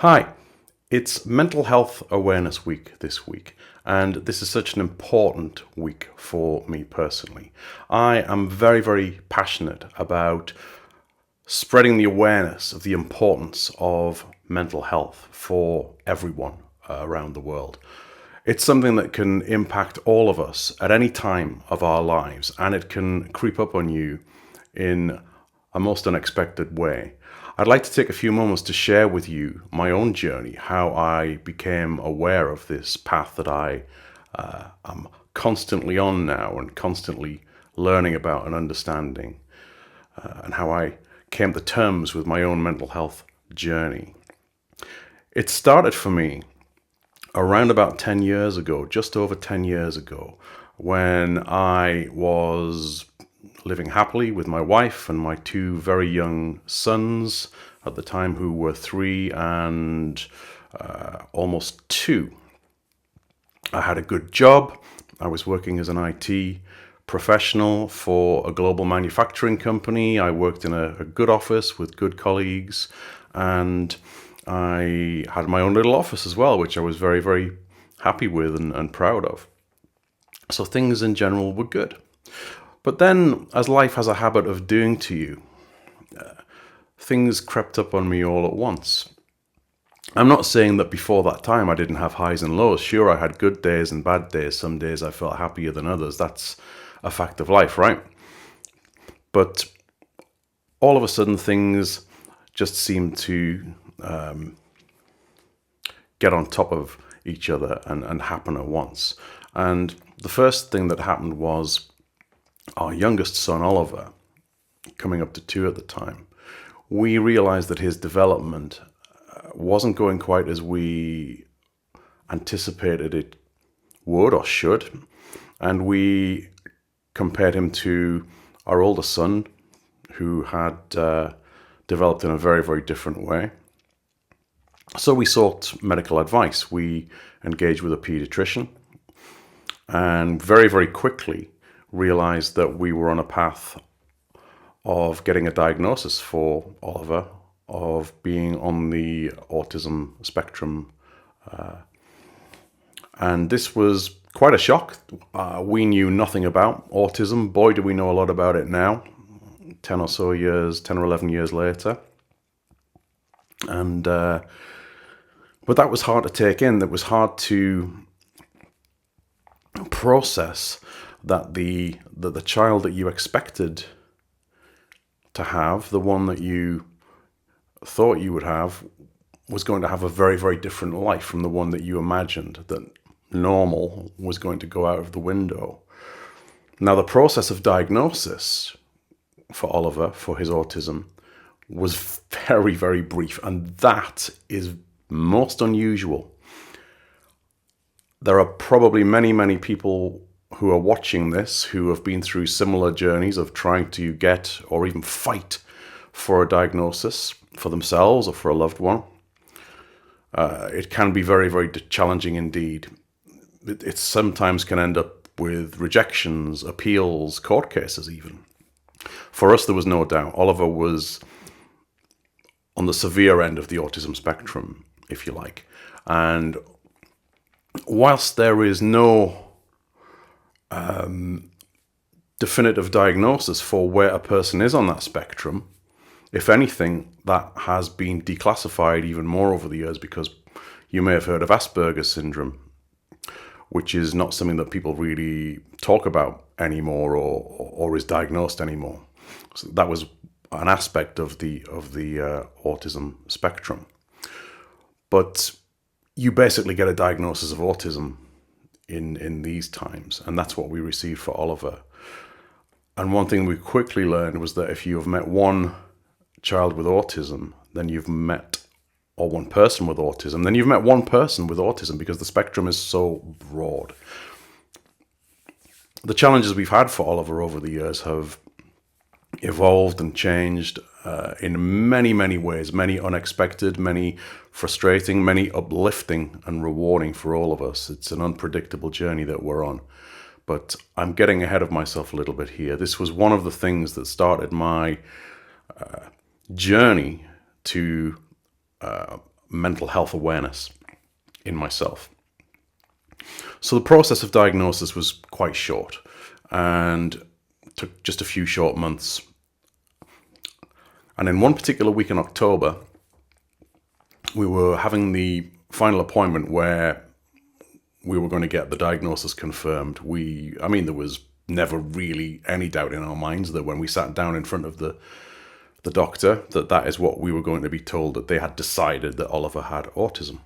Hi, it's Mental Health Awareness Week this week, and this is such an important week for me personally. I am very, very passionate about spreading the awareness of the importance of mental health for everyone around the world. It's something that can impact all of us at any time of our lives, and it can creep up on you in a most unexpected way. I'd like to take a few moments to share with you my own journey, how I became aware of this path that I am constantly on now and constantly learning about and understanding, and how I came to terms with my own mental health journey. It started for me around about 10 years ago, just over 10 years ago, when I was living happily with my wife and my two very young sons at the time, who were 3 and almost 2. I had a good job. I was working as an IT professional for a global manufacturing company. I worked in a good office with good colleagues, and I had my own little office as well, which I was very, very happy with and proud of. So things in general were good. But then, as life has a habit of doing to you, things crept up on me all at once. I'm not saying that before that time I didn't have highs and lows. Sure, I had good days and bad days. Some days I felt happier than others. That's a fact of life, right? But all of a sudden, things just seemed to get on top of each other and happen at once. And the first thing that happened was our youngest son, Oliver, coming up to 2 at the time. We realized that his development wasn't going quite as we anticipated it would or should. And we compared him to our older son, who had developed in a very, very different way. So we sought medical advice. We engaged with a pediatrician, and very, very quickly realized that we were on a path of getting a diagnosis for Oliver of being on the autism spectrum. And this was quite a shock. We knew nothing about autism. Boy, do we know a lot about it now, 10 or 11 years later. And but that was hard to take in. That was hard to process, that the child that you expected to have, the one that you thought you would have, was going to have a very, very different life from the one that you imagined, that normal was going to go out of the window. Now, the process of diagnosis for Oliver, for his autism, was very, very brief, and that is most unusual. There are probably many, many people who are watching this who have been through similar journeys of trying to get or even fight for a diagnosis for themselves or for a loved one. It can be very, very challenging indeed. It sometimes can end up with rejections, appeals, court cases even. For us, there was no doubt. Oliver was on the severe end of the autism spectrum, if you like. And whilst there is no definitive diagnosis for where a person is on that spectrum, if anything, that has been declassified even more over the years, because you may have heard of Asperger's syndrome, which is not something that people really talk about anymore or is diagnosed anymore. So that was an aspect of the autism spectrum. But you basically get a diagnosis of autism in these times, and that's what we received for Oliver. And one thing we quickly learned was that if you have met one child with autism, then you've met, or one person with autism, then you've met one person with autism, because the spectrum is so broad. The challenges we've had for Oliver over the years have evolved and changed in many, many ways, many unexpected, many frustrating, many uplifting and rewarding for all of us. It's an unpredictable journey that we're on. But I'm getting ahead of myself a little bit here. This was one of the things that started my journey to mental health awareness in myself. So the process of diagnosis was quite short and took just a few short months. And in one particular week in October, we were having the final appointment where we were going to get the diagnosis confirmed. There was never really any doubt in our minds that when we sat down in front of the doctor, that is what we were going to be told, that they had decided that Oliver had autism.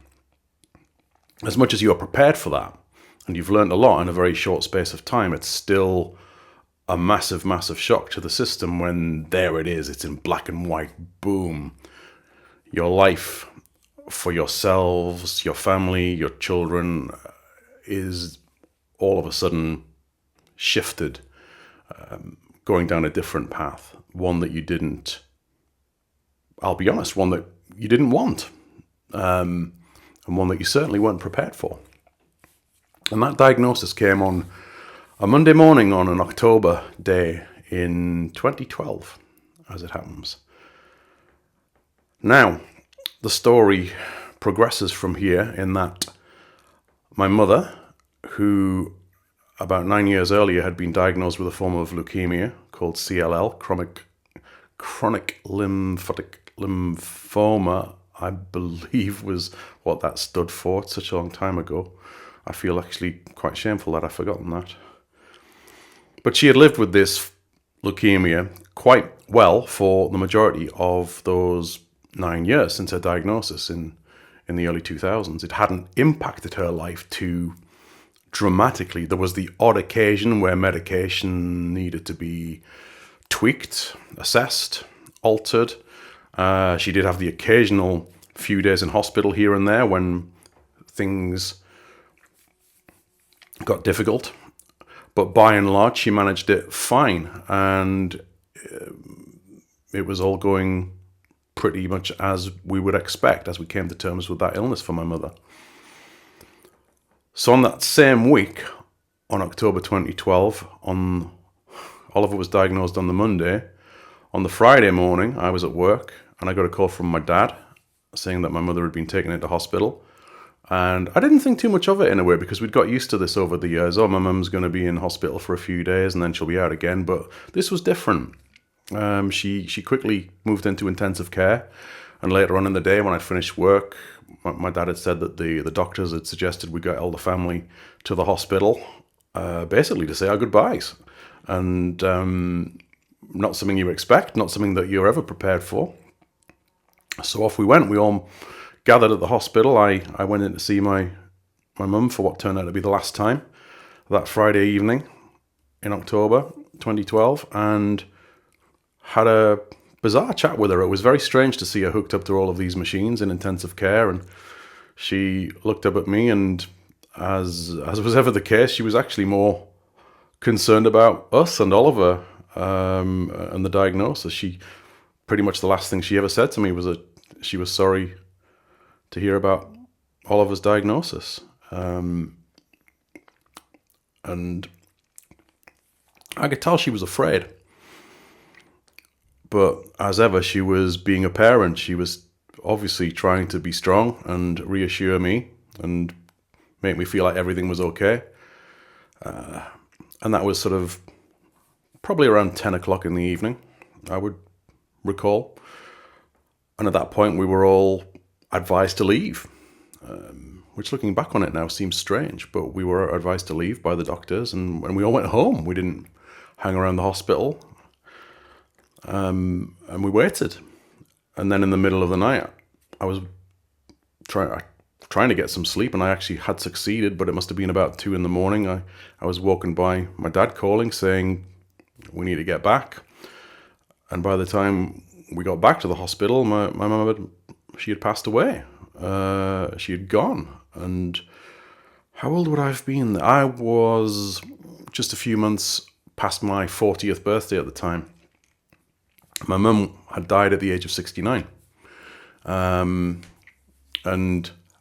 As much as you are prepared for that, and you've learned a lot in a very short space of time, it's still a massive, massive shock to the system when there it is, it's in black and white, boom. Your life for yourselves, your family, your children is all of a sudden shifted, going down a different path, one that you didn't, I'll be honest, one that you didn't want, and one that you certainly weren't prepared for. And that diagnosis came on a Monday morning on an October day in 2012, as it happens. Now, the story progresses from here in that my mother, who about 9 years earlier had been diagnosed with a form of leukemia called CLL, chronic lymphatic lymphoma, I believe was what that stood for. It's such a long time ago. I feel actually quite shameful that I've forgotten that. But she had lived with this leukemia quite well for the majority of those 9 years since her diagnosis in the early 2000s. It hadn't impacted her life too dramatically. There was the odd occasion where medication needed to be tweaked, assessed, altered. She did have the occasional few days in hospital here and there when things got difficult. But by and large, she managed it fine. And it was all going pretty much as we would expect as we came to terms with that illness for my mother. So on that same week, on October 2012, Oliver was diagnosed on the Monday. On the Friday morning, I was at work and I got a call from my dad saying that my mother had been taken into hospital. And I didn't think too much of it in a way because we'd got used to this over the years. Oh, my mum's going to be in hospital for a few days and then she'll be out again. But this was different. She quickly moved into intensive care. And later on in the day when I'd finished work, my dad had said that the doctors had suggested we got all the family to the hospital, basically to say our goodbyes. And not something you expect, not something that you're ever prepared for. So off we went. We all gathered at the hospital. I went in to see my mum for what turned out to be the last time that Friday evening in October 2012 and had a bizarre chat with her. It was very strange to see her hooked up to all of these machines in intensive care, and she looked up at me, and as was ever the case, she was actually more concerned about us and Oliver and the diagnosis. She pretty much the last thing she ever said to me was that she was sorry to hear about Oliver's diagnosis. And I could tell she was afraid. But as ever, she was being a parent. She was obviously trying to be strong and reassure me and make me feel like everything was okay. And that was sort of probably around 10 o'clock in the evening, I would recall. And at that point, we were all advised to leave, which looking back on it now seems strange, but we were advised to leave by the doctors and we all went home. We didn't hang around the hospital. And we waited. And then in the middle of the night, I was trying to get some sleep, and I actually had succeeded, but it must have been about 2 a.m. I was woken by my dad calling, saying, we need to get back. And by the time we got back to the hospital, my mum she had passed away. She had gone. And how old would I have been? I was just a few months past my 40th birthday at the time. My mum had died at the age of 69. And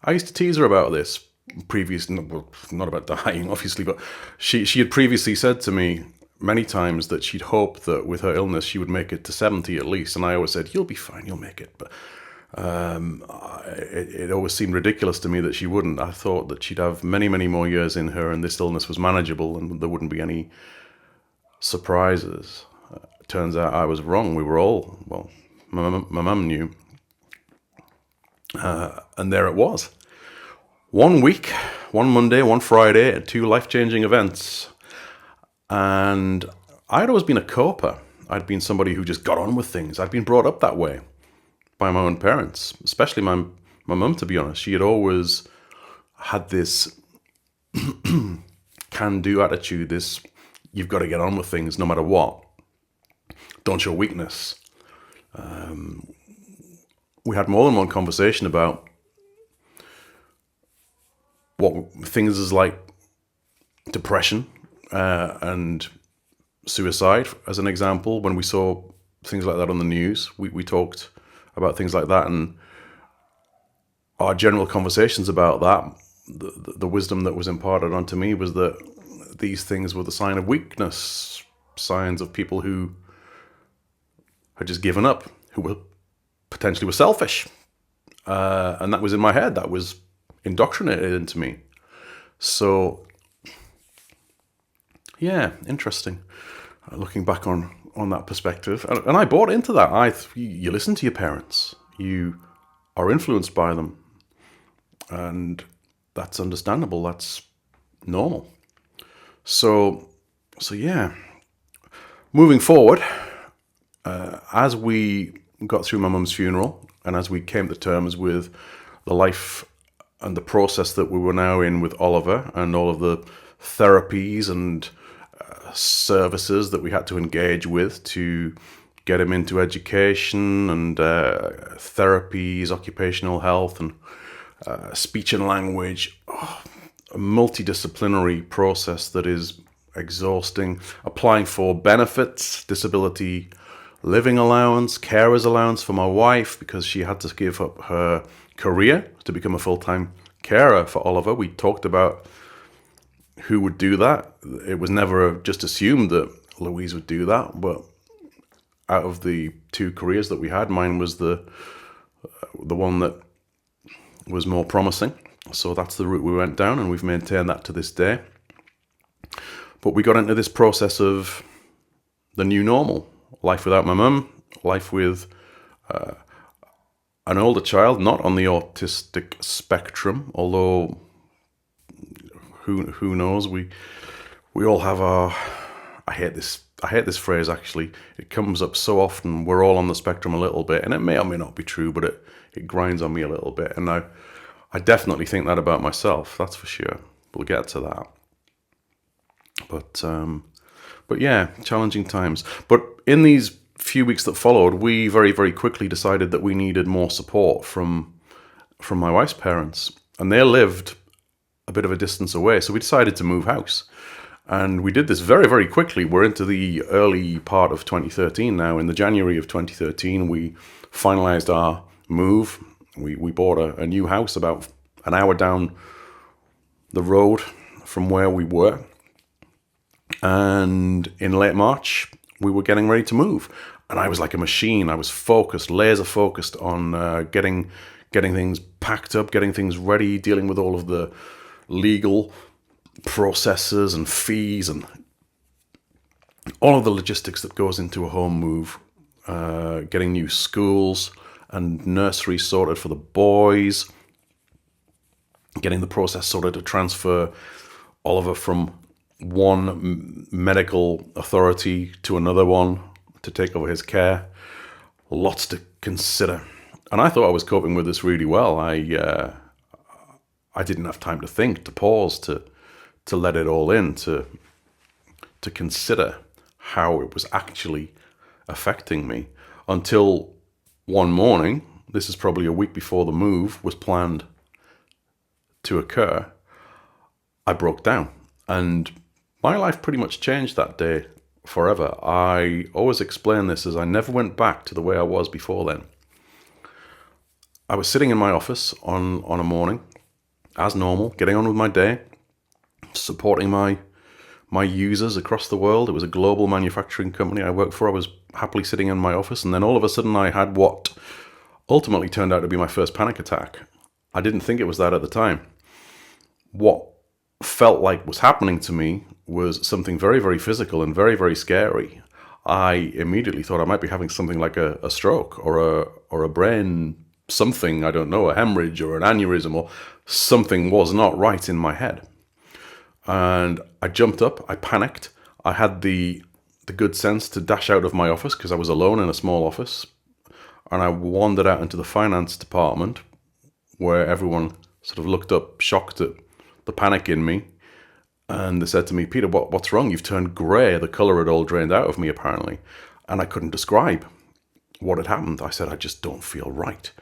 I used to tease her about this not about dying, obviously, but she had previously said to me many times that she'd hoped that with her illness she would make it to 70 at least. And I always said, you'll be fine, you'll make it. But It always seemed ridiculous to me that she wouldn't. I thought that she'd have many, many more years in her and this illness was manageable and there wouldn't be any surprises. Turns out I was wrong. We were all, well, my mum knew. And there it was. 1 week, one Monday, one Friday, 2 life-changing events. And I'd always been a coper. I'd been somebody who just got on with things. I'd been brought up that way by my own parents, especially my mum, to be honest. She had always had this can-do attitude, this you've got to get on with things no matter what. Don't show weakness. We had more than one conversation about what things is like depression and suicide, as an example. When we saw things like that on the news, we talked about things like that, and our general conversations about that, the wisdom that was imparted onto me was that these things were the sign of weakness, signs of people who had just given up, who were potentially were selfish. And that was in my head. That was indoctrinated into me. So, yeah, interesting. Looking back on that perspective. And I bought into that. You listen to your parents. You are influenced by them. And that's understandable. That's normal. So yeah. Moving forward, as we got through my mum's funeral and as we came to terms with the life and the process that we were now in with Oliver and all of the therapies and services that we had to engage with to get him into education and therapies, occupational health and speech and language, a multidisciplinary process that is exhausting, applying for benefits, disability living allowance, carer's allowance for my wife because she had to give up her career to become a full-time carer for Oliver. We talked about who would do that. It was never just assumed that Louise would do that, but out of the 2 careers that we had, mine was the one that was more promising. So that's the route we went down, and we've maintained that to this day. But we got into this process of the new normal. Life without my mum, life with an older child, not on the autistic spectrum, although who knows, we all have our, I hate this phrase actually, it comes up so often, we're all on the spectrum a little bit, and it may or may not be true, but it grinds on me a little bit, and I definitely think that about myself, that's for sure. We'll get to that. But yeah, challenging times. But in these few weeks that followed, we very, very quickly decided that we needed more support from my wife's parents. And they lived a bit of a distance away. So we decided to move house. And we did this very, very quickly. We're into the early part of 2013 now. In the January of 2013, we finalized our move. We bought a new house about an hour down the road from where we were. And in late March, we were getting ready to move. And I was like a machine. I was focused, laser focused on getting things packed up, getting things ready, dealing with all of the legal processes and fees and all of the logistics that goes into a home move, getting new schools and nurseries sorted for the boys, getting the process sorted to transfer Oliver from one medical authority to another one to take over his care. Lots to consider. And I thought I was coping with this really well. I didn't have time to think, to pause, to let it all in, to consider how it was actually affecting me until one morning, this is probably a week before the move was planned to occur, I broke down. And my life pretty much changed that day forever. I always explain this as I never went back to the way I was before then. I was sitting in my office on a morning, as normal, getting on with my day, supporting my users across the world. It was a global manufacturing company I worked for. I was happily sitting in my office, and then all of a sudden I had what ultimately turned out to be my first panic attack. I didn't think it was that at the time. What felt like was happening to me was something very, very physical and very, very scary. I immediately thought I might be having something like a stroke or a brain something, I don't know, a hemorrhage or an aneurysm, or something was not right in my head. And I jumped up, I panicked. I had the good sense to dash out of my office because I was alone in a small office. And I wandered out into the finance department where everyone sort of looked up, shocked at the panic in me. And they said to me, Peter, what's wrong? You've turned grey. The colour had all drained out of me, apparently. And I couldn't describe what had happened. I said, I just don't feel right.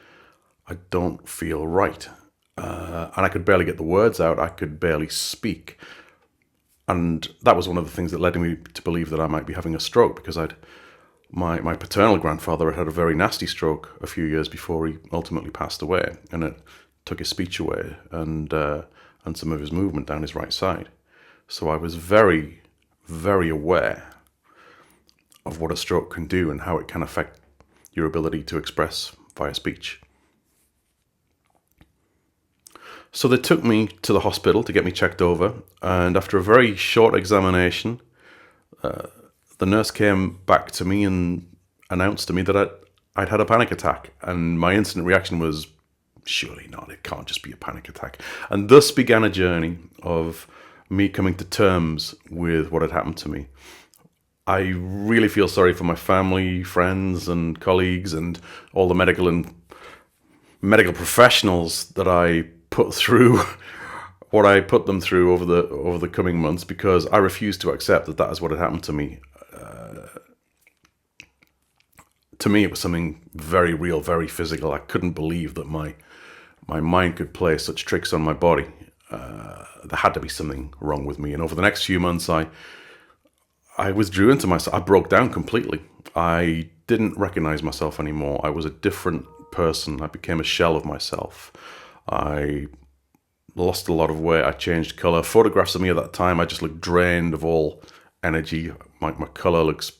I don't feel right. And I could barely get the words out. I could barely speak. And that was one of the things that led me to believe that I might be having a stroke, because my paternal grandfather had a very nasty stroke a few years before he ultimately passed away, and it took his speech away and some of his movement down his right side. So I was very, very aware of what a stroke can do and how it can affect your ability to express via speech. So they took me to the hospital to get me checked over, and after a very short examination, the nurse came back to me and announced to me that I'd had a panic attack. And my instant reaction was, surely not, it can't just be a panic attack. And thus began a journey of me coming to terms with what had happened to me. I really feel sorry for my family, friends and colleagues and all the medical professionals that I put through what I put them through over the coming months, because I refuse to accept that is what had happened to me. To me, it was something very real, very physical. I couldn't believe that my mind could play such tricks on my body. There had to be something wrong with me. And over the next few months, I withdrew into myself. I broke down completely. I didn't recognize myself anymore. I was a different person. I became a shell of myself. I lost a lot of weight. I changed color. Photographs of me at that time, I just looked drained of all energy. My color looks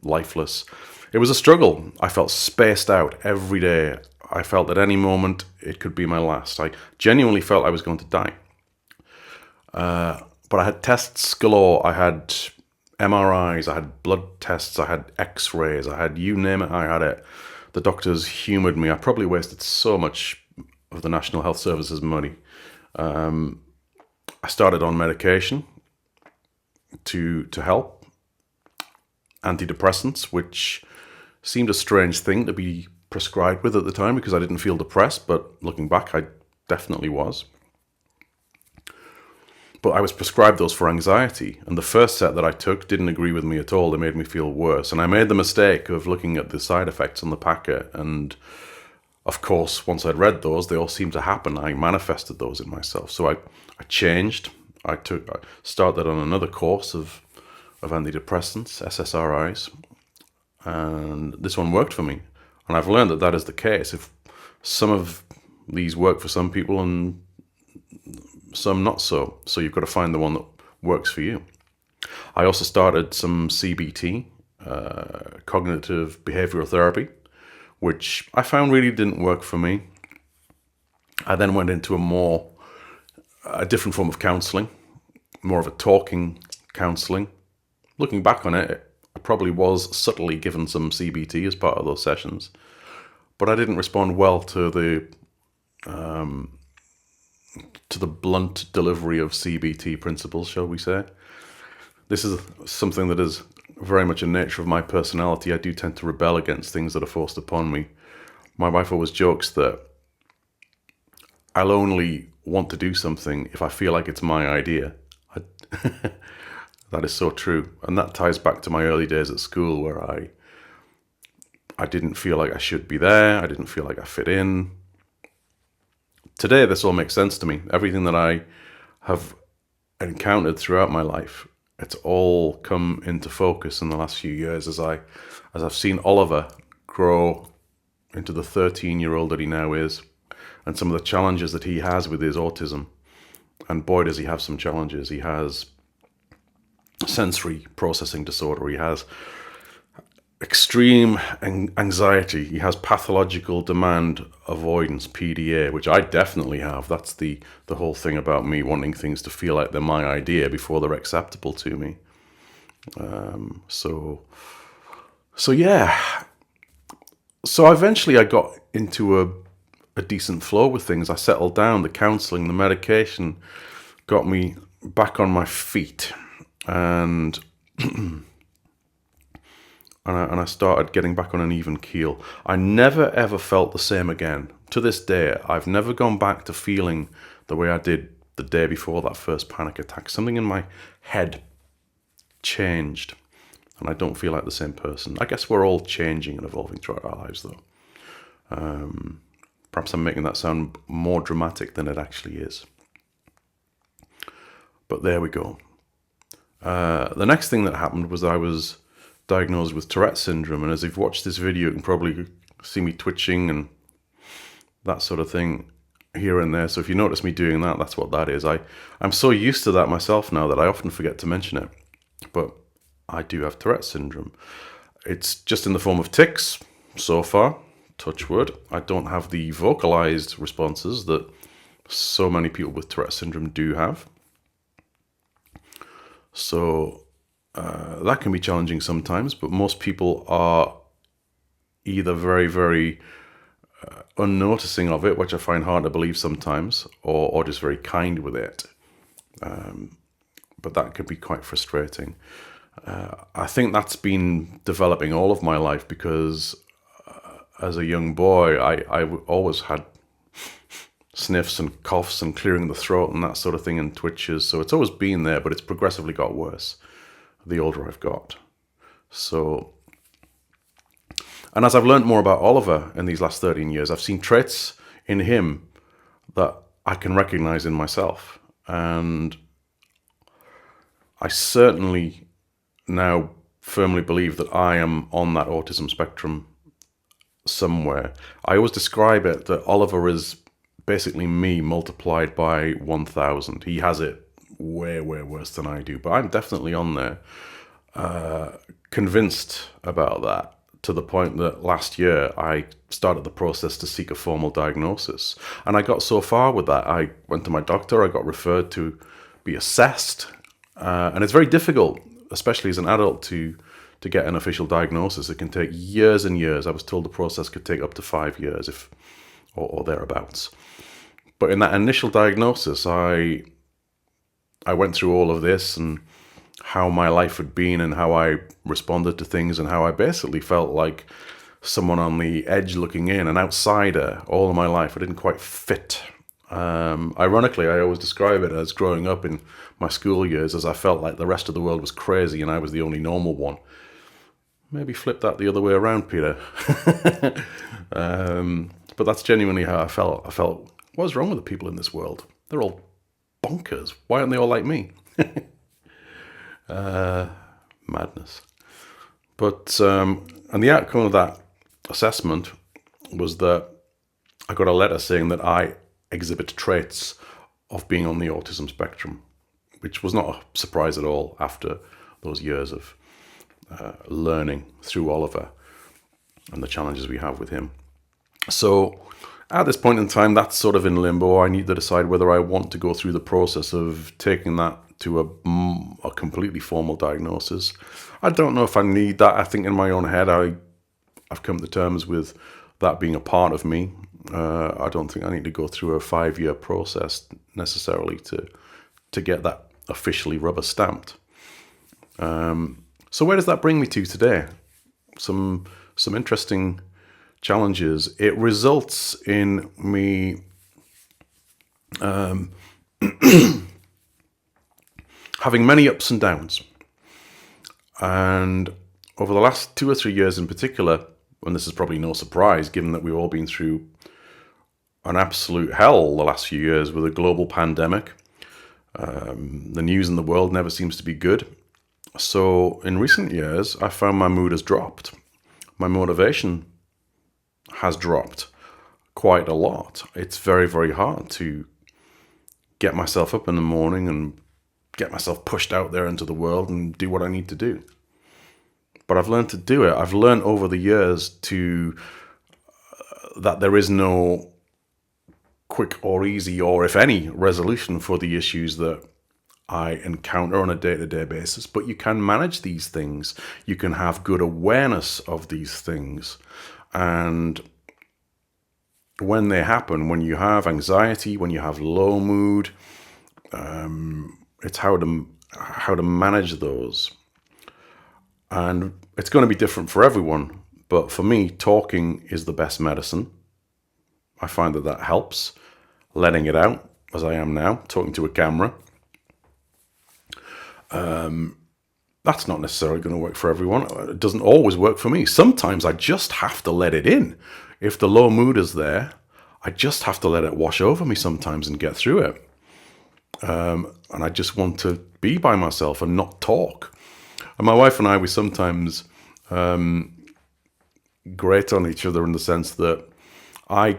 lifeless. It was a struggle. I felt spaced out every day. I felt at any moment it could be my last. I genuinely felt I was going to die. But I had tests galore. I had MRIs, I had blood tests, I had x-rays, I had you name it, I had it. The doctors humoured me. I probably wasted so much of the National Health Service's money. I started on medication to help. Antidepressants, which seemed a strange thing to be prescribed with at the time because I didn't feel depressed, but looking back, I definitely was. But I was prescribed those for anxiety, and the first set that I took didn't agree with me at all. They made me feel worse, and I made the mistake of looking at the side effects on the packet, and of course, once I'd read those, they all seemed to happen. I manifested those in myself. So I changed. I started on another course of antidepressants, SSRIs, and this one worked for me. And I've learned that is the case. If some of these work for some people and some not so. So you've got to find the one that works for you. I also started some CBT, cognitive behavioral therapy, which I found really didn't work for me. I then went into a different form of counselling, more of a talking counselling. Looking back on it, I probably was subtly given some CBT as part of those sessions, but I didn't respond well to the blunt delivery of CBT principles, shall we say. This is something that is very much a nature of my personality. I do tend to rebel against things that are forced upon me. My wife always jokes that I'll only want to do something if I feel like it's my idea. That is so true. And that ties back to my early days at school, where I didn't feel like I should be there. I didn't feel like I fit in. Today, this all makes sense to me. Everything that I have encountered throughout my life, it's all come into focus in the last few years as I've seen Oliver grow into the 13-year-old that he now is, and some of the challenges that he has with his autism. And boy, does he have some challenges. He has sensory processing disorder. He has extreme anxiety. He has pathological demand avoidance, PDA, which I definitely have. That's the whole thing about me wanting things to feel like they're my idea before they're acceptable to me. So yeah. So eventually I got into a decent flow with things. I settled down. The counselling, the medication got me back on my feet, and I started getting back on an even keel. I never ever felt the same again. To this day, I've never gone back to feeling the way I did the day before that first panic attack. Something in my head changed, and I don't feel like the same person. I guess we're all changing and evolving throughout our lives, though. Perhaps I'm making that sound more dramatic than it actually is. But there we go. The next thing that happened was I was diagnosed with Tourette syndrome, and as you've watched this video, you can probably see me twitching and that sort of thing here and there. So if you notice me doing that, that's what that is. I'm so used to that myself now that I often forget to mention it. But I do have Tourette syndrome. It's just in the form of tics so far, touch wood. I don't have the vocalized responses that so many people with Tourette syndrome do have. So that can be challenging sometimes, but most people are either very, very unnoticing of it, which I find hard to believe sometimes, or just very kind with it. But that can be quite frustrating. I think that's been developing all of my life because as a young boy, I always had sniffs and coughs and clearing the throat and that sort of thing and twitches. So it's always been there, but it's progressively got worse the older I've got. So, and as I've learned more about Oliver in these last 13 years, I've seen traits in him that I can recognize in myself. And I certainly now firmly believe that I am on that autism spectrum somewhere. I always describe it that Oliver is basically me multiplied by 1,000. He has it way, way worse than I do, but I'm definitely on there. Convinced about that to the point that last year I started the process to seek a formal diagnosis. And I got so far with that. I went to my doctor, I got referred to be assessed. And it's very difficult, especially as an adult, to get an official diagnosis. It can take years and years. I was told the process could take up to 5 years or thereabouts. But in that initial diagnosis, I went through all of this and how my life had been and how I responded to things and how I basically felt like someone on the edge looking in, an outsider all of my life. I didn't quite fit. Ironically, I always describe it as growing up in my school years as I felt like the rest of the world was crazy and I was the only normal one. Maybe flip that the other way around, Peter. But that's genuinely how I felt. I felt, what's wrong with the people in this world? They're all bonkers. Why aren't they all like me? Madness. But, and the outcome of that assessment was that I got a letter saying that I exhibit traits of being on the autism spectrum, which was not a surprise at all after those years of learning through Oliver and the challenges we have with him. So at this point in time, that's sort of in limbo. I need to decide whether I want to go through the process of taking that to a completely formal diagnosis. I don't know if I need that. I think in my own head, I've come to terms with that being a part of me. I don't think I need to go through a 5-year process necessarily to get that officially rubber stamped. So where does that bring me to today? Some interesting challenges. It results in me having many ups and downs. And over the last 2 or 3 years in particular, and this is probably no surprise given that we've all been through an absolute hell the last few years with a global pandemic. The news in the world never seems to be good. So in recent years, I found my mood has dropped. My motivation has dropped quite a lot. It's very, very hard to get myself up in the morning and get myself pushed out there into the world and do what I need to do. but I've learned to do it. I've learned over the years that there is no quick or easy, or if any, resolution for the issues that I encounter on a day-to-day basis, but you can manage these things. You can have good awareness of these things. And when they happen, when you have anxiety, when you have low mood, it's how to manage those. And it's going to be different for everyone. But for me, talking is the best medicine. I find that helps. Letting it out, as I am now, talking to a camera. That's not necessarily going to work for everyone. It doesn't always work for me. Sometimes I just have to let it in. If the low mood is there, I just have to let it wash over me sometimes and get through it. And I just want to be by myself and not talk. And my wife and I, we sometimes grate on each other in the sense that I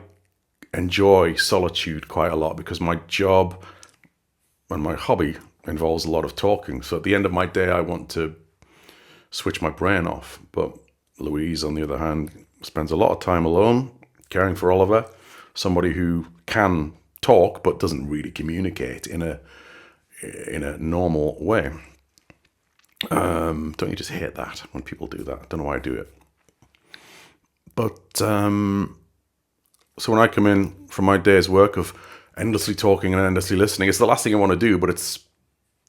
enjoy solitude quite a lot because my job and my hobby involves a lot of talking. So at the end of my day, I want to switch my brain off. But Louise, on the other hand, spends a lot of time alone, caring for Oliver, somebody who can talk but doesn't really communicate in a normal way. Don't you just hate that when people do that? I don't know why I do it. But so when I come in from my day's work of endlessly talking and endlessly listening, it's the last thing I want to do, but it's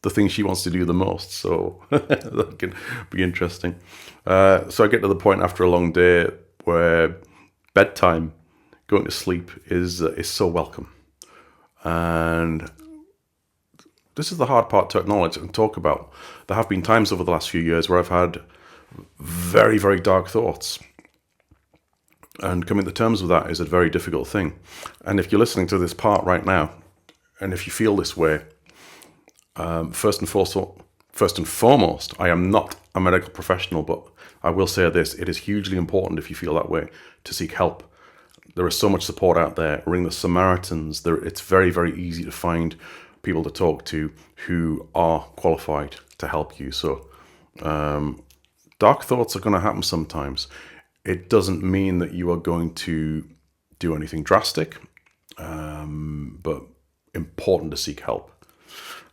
the thing she wants to do the most. So that can be interesting. So I get to the point after a long day where bedtime, going to sleep, is so welcome. And this is the hard part to acknowledge and talk about. There have been times over the last few years where I've had very, very dark thoughts. And coming to terms with that is a very difficult thing. And if you're listening to this part right now, and if you feel this way, first and foremost, I am not a medical professional, but I will say this: it is hugely important, if you feel that way, to seek help. There is so much support out there. Ring the Samaritans. It's very, very easy to find people to talk to who are qualified to help you. So dark thoughts are going to happen sometimes. It doesn't mean that you are going to do anything drastic, but important to seek help.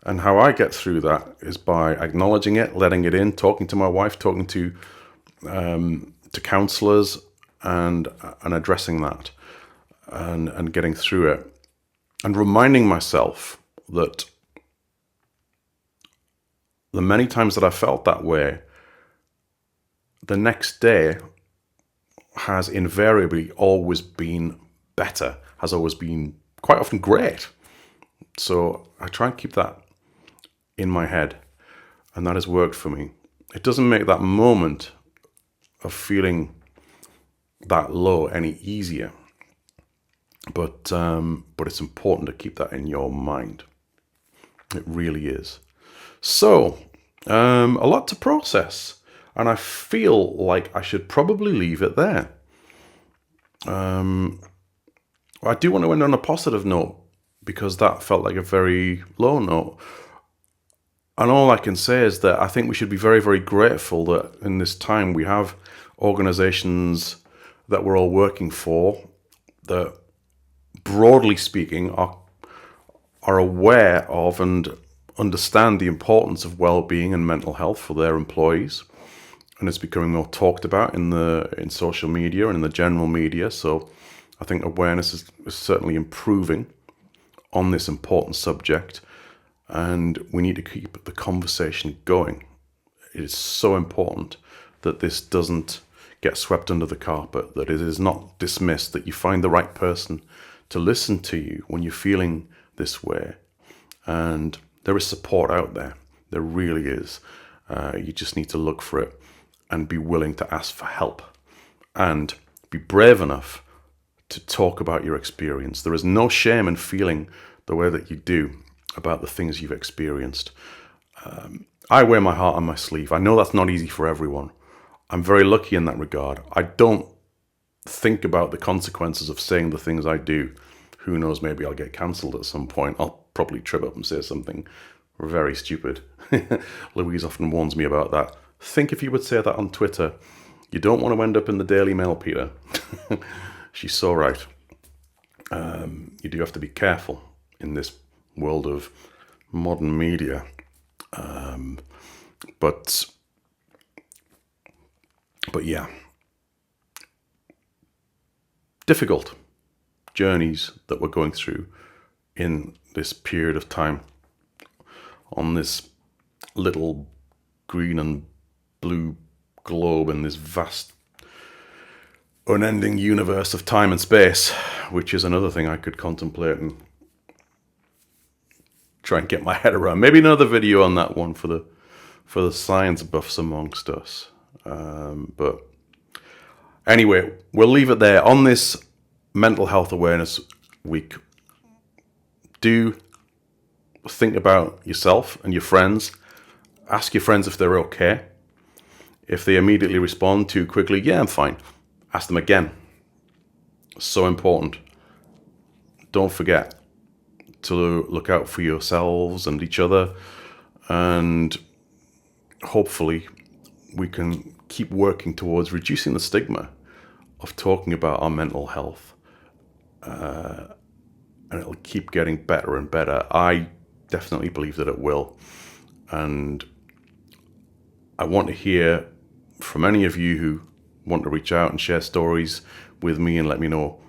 And how I get through that is by acknowledging it, letting it in, talking to my wife, talking to counsellors, and addressing that, and getting through it, and reminding myself that the many times that I felt that way, the next day has invariably always been better, has always been quite often great. So I try and keep that in my head, and that has worked for me. It doesn't make that moment of feeling that low any easier, but it's important to keep that in your mind. It really is. So a lot to process. And I feel like I should probably leave it there. I do want to end on a positive note, because that felt like a very low note. And all I can say is that I think we should be very, very grateful that in this time we have organizations that we're all working for that, broadly speaking, are aware of and understand the importance of well-being and mental health for their employees. And it's becoming more talked about in social media and in the general media. So I think awareness is certainly improving on this important subject, and we need to keep the conversation going. It is so important that this doesn't get swept under the carpet, that it is not dismissed, that you find the right person to listen to you when you're feeling this way. And there is support out there. There really is. You just need to look for it and be willing to ask for help, and be brave enough to talk about your experience. There is no shame in feeling the way that you do about the things you've experienced. I wear my heart on my sleeve. I know that's not easy for everyone. I'm very lucky in that regard. I don't think about the consequences of saying the things I do. Who knows, maybe I'll get cancelled at some point. I'll probably trip up and say something very stupid. Louise often warns me about that. Think if you would say that on Twitter. You don't want to end up in the Daily Mail, Peter. She's so right. You do have to be careful in this world of modern media. But yeah, difficult journeys that we're going through in this period of time on this little green and blue globe in this vast unending universe of time and space, which is another thing I could contemplate and try and get my head around. Maybe another video on that one for the science buffs amongst us. But anyway, we'll leave it there on this Mental Health Awareness Week. Do think about yourself and your friends. Ask your friends if they're okay. If they immediately respond too quickly, yeah, I'm fine, ask them again. So important. Don't forget to look out for yourselves and each other, and hopefully we can keep working towards reducing the stigma of talking about our mental health, and it'll keep getting better and better. I definitely believe that it will, and I want to hear from any of you who want to reach out and share stories with me and let me know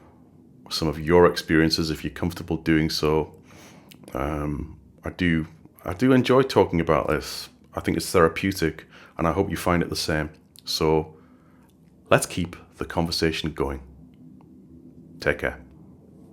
some of your experiences if you're comfortable doing so. I do enjoy talking about this. I think it's therapeutic, and I hope you find it the same. So let's keep the conversation going. Take care.